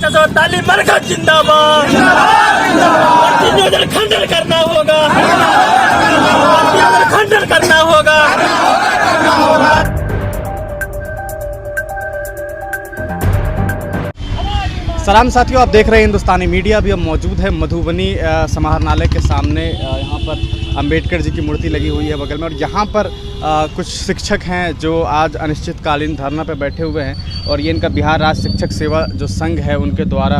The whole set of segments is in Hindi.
तालीम मरकज जिंदाबाद, खंडन करना होगा, खंडन करना होगा। सलाम साथियों, आप देख रहे हैं हिंदुस्तानी मीडिया। अभी हम मौजूद है मधुबनी समाहरणालय के सामने। यहाँ पर अंबेडकर जी की मूर्ति लगी हुई है बगल में, और यहाँ पर कुछ शिक्षक हैं जो आज अनिश्चितकालीन धरना पर बैठे हुए हैं। और ये इनका बिहार राज्य शिक्षक सेवा जो संघ है उनके द्वारा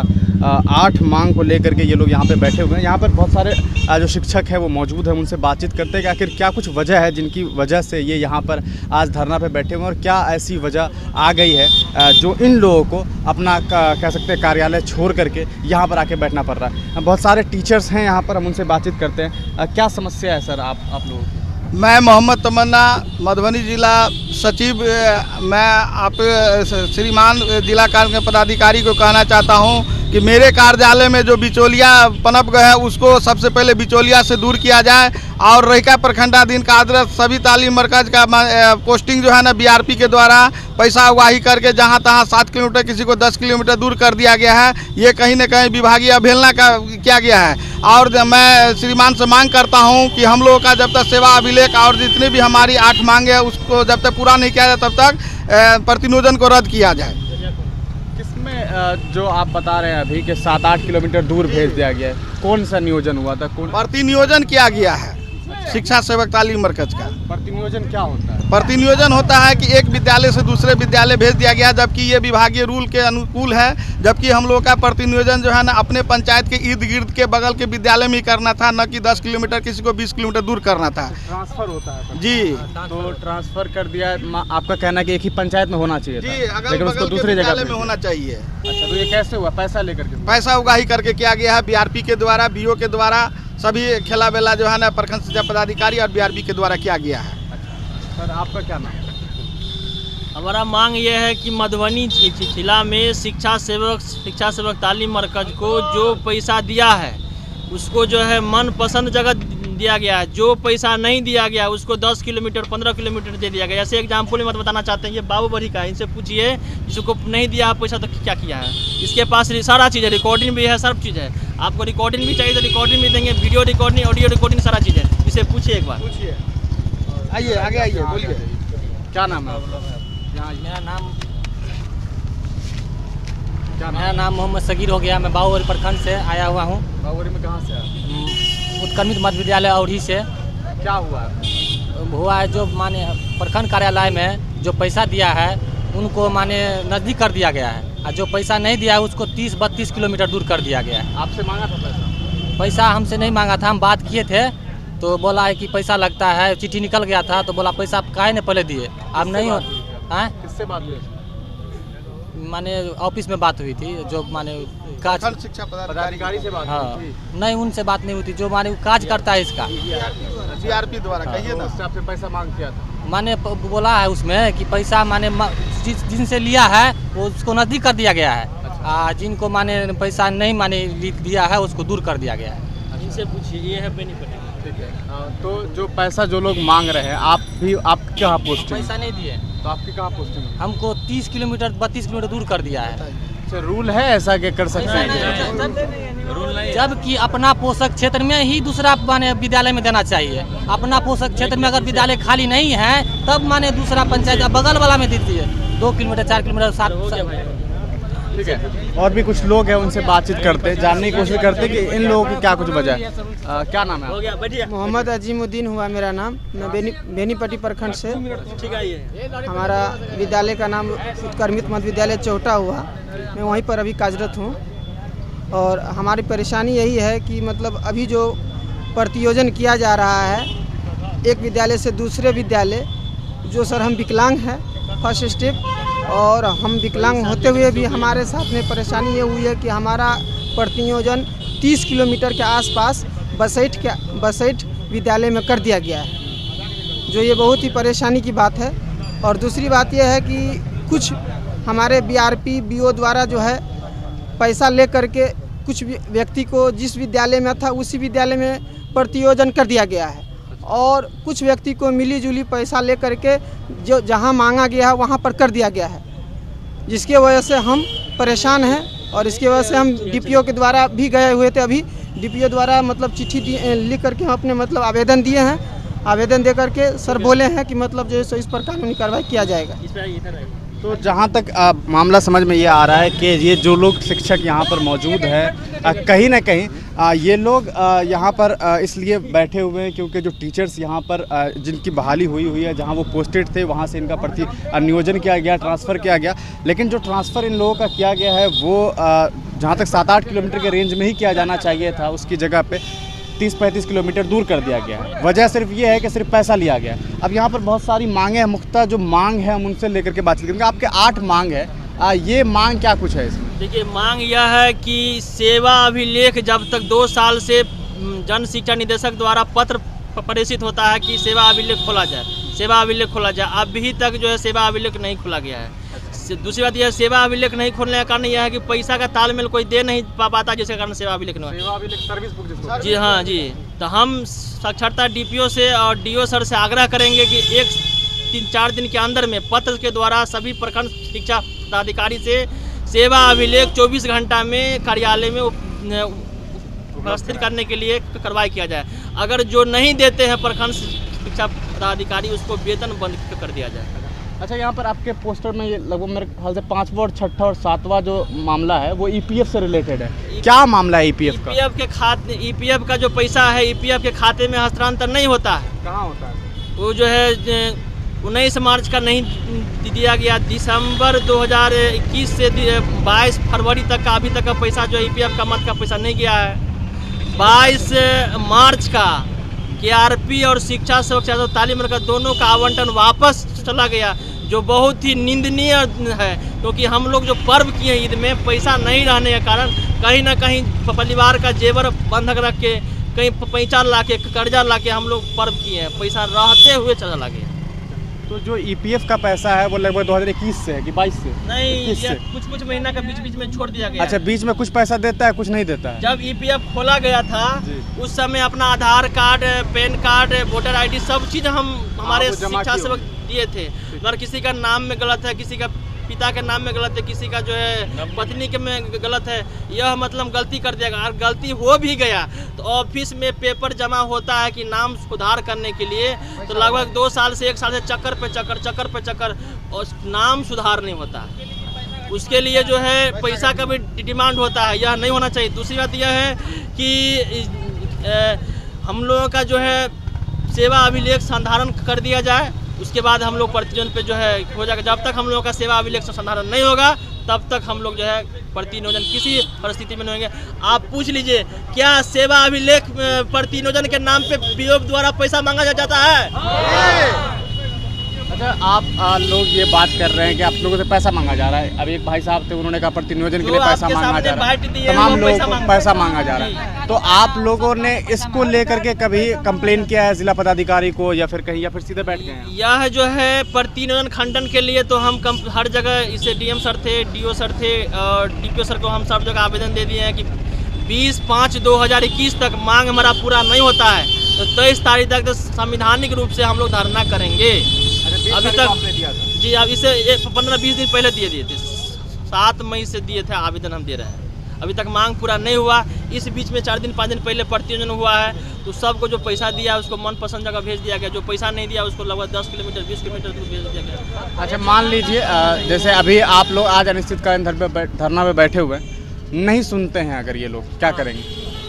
8 मांग को लेकर के ये लोग यहाँ पे बैठे हुए हैं। यहाँ पर बहुत सारे जो शिक्षक हैं वो मौजूद हैं, उनसे बातचीत करते हैं कि आखिर क्या कुछ वजह है जिनकी वजह से ये यहाँ पर आज धरना पे बैठे हुए हैं, और क्या ऐसी वजह आ गई है जो इन लोगों को अपना कह सकते हैं कार्यालय छोड़ करके यहाँ पर आके बैठना पड़ रहा है। बहुत सारे टीचर्स हैं यहाँ पर, हम उनसे बातचीत करते हैं। क्या समस्या है सर आप लोगों की? मैं मोहम्मद तमन्ना, मधुबनी जिला सचिव। मैं आप श्रीमान जिला कार्य पदाधिकारी को कहना चाहता हूं कि मेरे कार्यालय में जो बिचौलिया पनप गए हैं उसको सबसे पहले बिचौलिया से दूर किया जाए, और रहिका प्रखंडाधीन का आदर्श सभी तालीम मरकज का पोस्टिंग जो है ना बीआरपी के द्वारा पैसा उगाही करके जहां तहां 7 किलोमीटर, किसी को 10 किलोमीटर दूर कर दिया गया है। ये कहीं न कहीं विभागीय अवहेलना का किया गया है। और मैं श्रीमान से मांग करता हूं कि हम लोगों का जब तक सेवा अभिलेख और जितनी भी हमारी 8 मांगे हैं उसको जब तक पूरा नहीं किया जाए तब तक प्रतिनियोजन को रद्द किया जाए। किसमें जो आप बता रहे हैं अभी कि 7-8 किलोमीटर दूर भेज दिया गया है, कौन सा नियोजन हुआ था? कौन प्रतिनियोजन किया गया है शिक्षा सेवक तालीम मरकज का। प्रतिनियोजन क्या होता है? प्रतिनियोजन होता है कि एक विद्यालय से दूसरे विद्यालय भेज दिया गया, जबकि ये विभागीय रूल के अनुकूल है। जबकि हम लोग का प्रतिनियोजन जो है ना अपने पंचायत के इर्द गिर्द के बगल के विद्यालय में ही करना था, न कि 10 किलोमीटर, किसी को 20 किलोमीटर दूर करना था। ट्रांसफर होता है जी, तो ट्रांसफर कर दिया। आपका कहना है कि एक ही पंचायत में होना चाहिए था, जी, लेकिन उसको दूसरी जगह में होना चाहिए। अच्छा, तो ये कैसे हुआ? पैसा लेकर के? पैसा उगाही करके किया गया है बीआरपी के द्वारा, बीओ के द्वारा, सभी खेला बेला जो है ना प्रखंड शिक्षा पदाधिकारी और बीआरपी के द्वारा किया गया है। सर आपका क्या नाम है? हमारा मांग ये है कि मधुबनी जिला में शिक्षा सेवक तालीम मरकज को जो पैसा दिया है उसको जो है मनपसंद जगह दिया गया है। जो पैसा नहीं दिया गया उसको 10 किलोमीटर 15 किलोमीटर दे दिया गया। ऐसे एग्जाम्पल में बताना चाहते हैं, ये बाबू बड़ी का, इनसे पूछिए जिसको नहीं दिया पैसा तो क्या किया है। इसके पास सारा चीज़ है, रिकॉर्डिंग भी है, सब चीज़ है। आपको रिकॉर्डिंग भी चाहिए तो रिकॉर्डिंग भी देंगे, वीडियो रिकॉर्डिंग, ऑडियो रिकॉर्डिंग, सारा चीज़ है। इसे पूछिए एक बार। पूछिए, आइए आगे आइए, बोलिए क्या नाम है? मेरा नाम मोहम्मद सगीर हो गया। मैं बाहुबली प्रखंड से आया हुआ हूँ। बाहुबली में कहाँ से आया? उत्क्रमित मध्य विद्यालय औढ़ी से। क्या हुआ है जो माने प्रखंड कार्यालय में जो पैसा दिया है उनको माने नज़दीक कर दिया गया है, और जो पैसा नहीं दिया है उसको 30-32 किलोमीटर दूर कर दिया गया है। आपसे मांगा था पैसा? पैसा हमसे नहीं मांगा था, हम बात किए थे तो बोला है कि पैसा लगता है, चिट्ठी निकल गया था तो बोला पैसा आप काहे ने पहले दिए, अब नहीं हो। किससे बात हुई? माने ऑफिस में बात हुई थी, जो माने काज शिक्षा पदाधिकारी से बात हाँ, हुई थी? नहीं उनसे बात नहीं हुई थी, जो माने काज करता है इसका बीआरपी द्वारा। कहिए ना, उससे आपसे पैसा मांग किया था? माने बोला है उसमें कि पैसा माने जिनसे लिया है वो उसको नज़दीक कर दिया गया है। अच्छा। जिनको माने पैसा नहीं माने दिया है उसको दूर कर दिया गया है। इनसे पूछिए, ये है बेनिफिट। ठीक है। तो जो पैसा जो लोग मांग रहे हैं, आप क्या पोस्टिंग? पैसा नहीं दिए तो आपकी कहाँ पोस्टिंग है? हमको 30 किलोमीटर 32 किलोमीटर दूर कर दिया है। अच्छा, रूल है ऐसा कि कर सकते हैं? रूल नहीं। जबकि अपना पोषक क्षेत्र में ही दूसरा माने विद्यालय में देना चाहिए। अपना पोषक क्षेत्र में अगर विद्यालय खाली नहीं है तब माने दूसरा पंचायत बगल वाला में दीजिए, 2 किलोमीटर 4 किलोमीटर 7। ठीक है। और भी कुछ लोग हैं, उनसे बातचीत करते हैं, जानने की कोशिश करते हैं कि इन लोगों की क्या कुछ वजह है। क्या नाम है? हो गया, बैठिए। मोहम्मद अजीमुद्दीन हुआ मेरा नाम। मैं बेनीपट्टी प्रखंड से। ठीक है, ये हमारा विद्यालय का नाम उत्क्रमित मध्य विद्यालय चौटा हुआ। मैं वहीं पर अभी कार्यरत हूँ। और हमारी परेशानी यही है कि मतलब अभी जो प्रतियोजन किया जा रहा है एक विद्यालय से दूसरे विद्यालय, जो सर हम विकलांग हैं फर्स्ट स्टेप, और हम विकलांग होते हुए भी हमारे साथ में परेशानी ये हुई है कि हमारा प्रतियोजन 30 किलोमीटर के आसपास बसैठ विद्यालय में कर दिया गया है, जो ये बहुत ही परेशानी की बात है। और दूसरी बात यह है कि कुछ हमारे बीआरपी बीओ द्वारा जो है पैसा ले करके कुछ व्यक्ति को जिस विद्यालय में था उसी विद्यालय में प्रतियोजन कर दिया गया है, और कुछ व्यक्ति को मिली जुली पैसा ले करके जो जहां मांगा गया है वहां पर कर दिया गया है, जिसके वजह से हम परेशान हैं। और इसकी वजह से हम डीपीओ के द्वारा भी गए हुए थे। अभी डीपीओ द्वारा मतलब चिट्ठी लिख करके हम अपने मतलब आवेदन दिए हैं। आवेदन दे करके सर बोले हैं कि मतलब जो है सो इस पर कानूनी कार्रवाई किया जाएगा। तो जहाँ तक मामला समझ में ये आ रहा है कि ये जो लोग शिक्षक यहाँ पर मौजूद है कहीं ना कहीं ये लोग यहाँ पर इसलिए बैठे हुए हैं क्योंकि जो टीचर्स यहाँ पर जिनकी बहाली हुई है, जहाँ वो पोस्टेड थे वहाँ से इनका प्रति नियोजन किया गया, ट्रांसफ़र किया गया। लेकिन जो ट्रांसफ़र इन लोगों का किया गया है वो जहाँ तक 7-8 किलोमीटर के रेंज में ही किया जाना चाहिए था, उसकी जगह पे 30-35 किलोमीटर दूर कर दिया गया है। वजह सिर्फ ये है कि सिर्फ पैसा लिया गया है। अब यहाँ पर बहुत सारी मांगे हैं, मुख्तलिफ जो मांग है हम उनसे लेकर के बातचीत करेंगे। आपके 8 मांग है, ये मांग क्या कुछ है इसमें? देखिए, मांग यह है कि सेवा अभिलेख जब तक 2 साल से जन शिक्षा निदेशक द्वारा पत्र प्रेषित होता है कि सेवा अभिलेख खोला जाए, सेवा अभिलेख खोला जाए, अभी तक जो है सेवा अभिलेख नहीं खोला गया है। दूसरी बात यह है, सेवा अभिलेख नहीं खोलने का कारण यह है कि पैसा का तालमेल कोई दे नहीं पाता, जिसके कारण सेवा अभिलेख नहीं। सेवा अभिलेख सर्विस बुक जिसको। जी हाँ जी। तो हम साक्षरता डीपीओ से और डीओ सर से आग्रह करेंगे कि 3-4 दिन के अंदर में पत्र के द्वारा सभी प्रखंड शिक्षा पदाधिकारी से सेवा अभिलेख 24 घंटा में कार्यालय में उपस्थित करने के लिए कार्रवाई किया जाए। अगर जो नहीं देते हैं प्रखंड शिक्षा पदाधिकारी, उसको वेतन बंद कर दिया जाए। अच्छा, यहाँ पर आपके पोस्टर में ये लगभग मेरे ख्याल से 5वां और 6ठा और 7वां जो मामला है वो ईपीएफ से रिलेटेड है। क्या मामला है ईपीएफ का? ईपीएफ का जो पैसा है ईपीएफ के खाते में हस्तांतरण नहीं होता है। कहाँ होता है? वो जो है 19 मार्च का नहीं दिया गया, दिसंबर 2021 से 22 फरवरी तक का अभी तक का पैसा जो ईपीएफ का मद का पैसा नहीं गया है। 22 मार्च का केआरपी और शिक्षा सेवक तालीम का दोनों का आवंटन वापस चला गया, जो बहुत ही निंदनीय है। क्योंकि हम लोग जो पर्व किए ईद में पैसा नहीं रहने के कारण कहीं ना कहीं परिवार का जेवर बंधक रख के, कहीं पैसा ला के, कर्जा ला के हम लोग पर्व किए हैं, पैसा रहते हुए चला गया। तो जो ईपीएफ का पैसा है वो लगभग 2021 से है कि 22 से? नहीं, कुछ महीना का बीच में छोड़ दिया गया। अच्छा, बीच में कुछ पैसा देता है, कुछ नहीं देता है। जब ईपीएफ खोला गया था उस समय अपना Aadhaar card, PAN card, voter ID सब चीज़ हम हमारे शिक्षा सेवक दिए थे। अगर किसी का नाम में गलत है, किसी का पिता के नाम में गलत है, किसी का जो है पत्नी के में गलत है, यह मतलब गलती कर दिया। अगर गलती हो भी गया तो ऑफिस में पेपर जमा होता है कि नाम सुधार करने के लिए, तो लगभग 2 साल से 1 साल से चक्कर पे चक्कर और नाम सुधार नहीं होता। उसके लिए जो है पैसा का भी डिमांड होता है, यह नहीं होना चाहिए। दूसरी बात यह है कि हम लोगों का जो है सेवा अभिलेख संधारण कर दिया जाए, उसके बाद हम लोग प्रतिनियोजन पे जो है हो जाएगा। जब तक हम लोगों का सेवा अभिलेख संधारण नहीं होगा तब तक हम लोग जो है प्रतिनियोजन किसी परिस्थिति में नहीं होंगे। आप पूछ लीजिए, क्या सेवा अभिलेख प्रतिनियोजन के नाम पे बीओ द्वारा पैसा मांगा जाता है? अच्छा, आप लोग ये बात कर रहे हैं कि आप लोगों से पैसा मांगा जा रहा है। अब एक भाई साहब थे, उन्होंने कहा प्रतिनियोजन के लिए पैसा मांगा जा रहा है, तमाम लोगों को पैसा मांगा जा रहा है। तो आप लोगों ने इसको लेकर के कभी कंप्लेन किया है जिला पदाधिकारी को, या फिर कहीं, या फिर सीधे बैठ गए हैं? यह जो है प्रतिनियोजन खंडन के लिए तो हम हर जगह, इसे डीएम सर थे, डीओ सर थे और डीपीओ सर को हम सब जगह आवेदन दे दिए हैं कि 20/5/2021 तक मांग हमारा पूरा नहीं होता है तो 23 तारीख तक तो संवैधानिक रूप से हम लोग धरना करेंगे। अभी तक जी, अब इसे 15-20 दिन पहले दिए थे, 7 मई से दिए थे आवेदन, हम दे रहे हैं। अभी तक मांग पूरा नहीं हुआ। इस बीच में 4-5 दिन पहले प्रतिनियोजन हुआ है, तो सबको जो पैसा दिया उसको मनपसंद जगह भेज दिया गया, जो पैसा नहीं दिया उसको लगभग 10 किलोमीटर 20 किलोमीटर दूर भेज दिया गया। अच्छा, मान लीजिए जैसे अभी आप लोग आज अनिश्चितकालीन धरना में बैठे हुए, नहीं सुनते हैं, अगर ये लोग क्या करेंगे?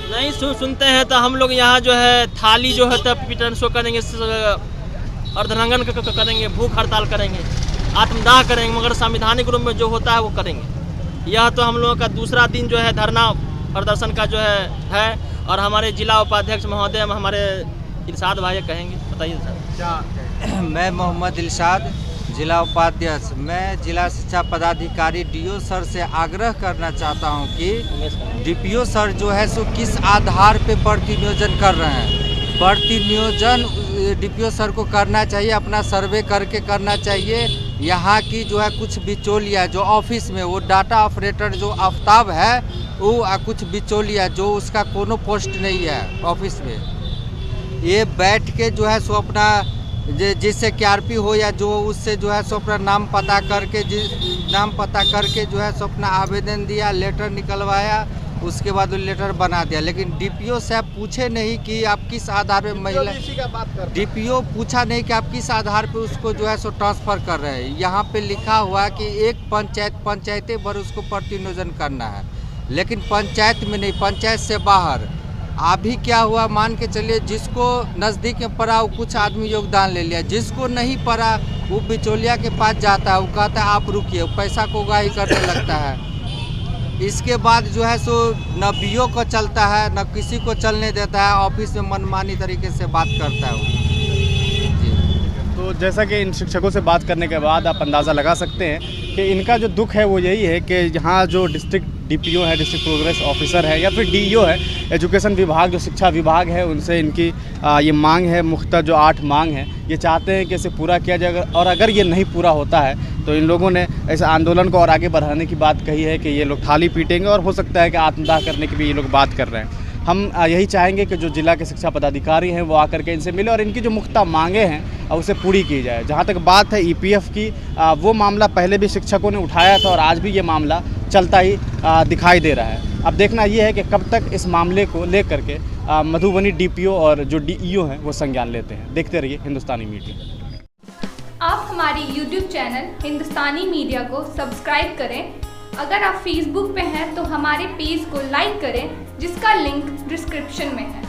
नहीं सुनते हैं तो हम लोग यहाँ जो है थाली जो है तब पिटन शो करेंगे, अर्धनंगन करेंगे, भूख हड़ताल करेंगे, आत्मदाह करेंगे, मगर संवैधानिक रूप में जो होता है वो करेंगे। यह तो हम लोगों का दूसरा दिन जो है धरना प्रदर्शन का जो है और हमारे जिला उपाध्यक्ष महोदय हमारे इरशाद भाई कहेंगे, बताइए सर। क्या? मैं मोहम्मद इरशाद, जिला उपाध्यक्ष। मैं जिला शिक्षा पदाधिकारी डीओ सर से आग्रह करना चाहता हूं कि डीपीओ सर जो है सो किस आधार पे प्रतिनियोजन कर रहे हैं। प्रतिनियोजन डीपीओ सर को करना चाहिए, अपना सर्वे करके करना चाहिए। यहाँ की जो है कुछ बिचौलिया जो ऑफिस में, वो डाटा ऑपरेटर जो आफ्ताब है, वो कुछ बिचौलिया जो उसका कोनो पोस्ट नहीं है ऑफिस में, ये बैठ के जो है सो अपना जिससे KRP हो या जो उससे जो है सो अपना नाम पता करके जो है सो अपना आवेदन दिया, लेटर निकलवाया, उसके बाद वो लेटर बना दिया। लेकिन DPO साहब पूछे नहीं कि आप किस आधार पे महिला, DPO पूछा नहीं कि आप किस आधार पे उसको जो है सो ट्रांसफ़र कर रहे हैं। यहाँ पे लिखा हुआ है कि एक पंचायतें भर उसको प्रतिनियोजन करना है, लेकिन पंचायत में नहीं, पंचायत से बाहर। अभी क्या हुआ, मान के चलिए जिसको नज़दीक में पड़ा वो कुछ आदमी योगदान ले लिया, जिसको नहीं पड़ा वो बिचौलिया के पास जाता है, वो कहता है आप रुकिए, पैसा को उगाही करने लगता है। इसके बाद जो है सो न BO को चलता है, न किसी को चलने देता है, ऑफिस में मनमानी तरीके से बात करता है वो। जी। तो जैसा कि इन शिक्षकों से बात करने के बाद आप अंदाज़ा लगा सकते हैं कि इनका जो दुख है वो यही है कि यहाँ जो डिस्ट्रिक्ट DPO है, डिस्ट्रिक्ट प्रोग्रेस ऑफिसर है, या फिर DEO है, एजुकेशन विभाग जो शिक्षा विभाग है, उनसे इनकी ये मांग है, मुख्तर जो 8 मांग है, ये चाहते हैं कि इसे पूरा किया जाए। और अगर ये नहीं पूरा होता है तो इन लोगों ने इस आंदोलन को और आगे बढ़ाने की बात कही है कि ये लोग थाली पीटेंगे और हो सकता है कि आत्मदाह करने की भी ये लोग बात कर रहे हैं। हम यही चाहेंगे कि जो जिला के शिक्षा पदाधिकारी हैं वो आकर के इनसे मिले और इनकी जो मुख्ता मांगे हैं उसे पूरी की जाए। जहाँ तक बात है EPF की, वो मामला पहले भी शिक्षकों ने उठाया था और आज भी ये मामला चलता ही दिखाई दे रहा है। अब देखना ये है कि कब तक इस मामले को लेकर के मधुबनी DPO और जो DEO हैं वो संज्ञान लेते हैं। देखते रहिए हिंदुस्तानी मीडिया। आप हमारी YouTube चैनल हिंदुस्तानी मीडिया को सब्सक्राइब करें। अगर आप Facebook पे हैं तो हमारे पेज को लाइक करें, जिसका लिंक डिस्क्रिप्शन में है।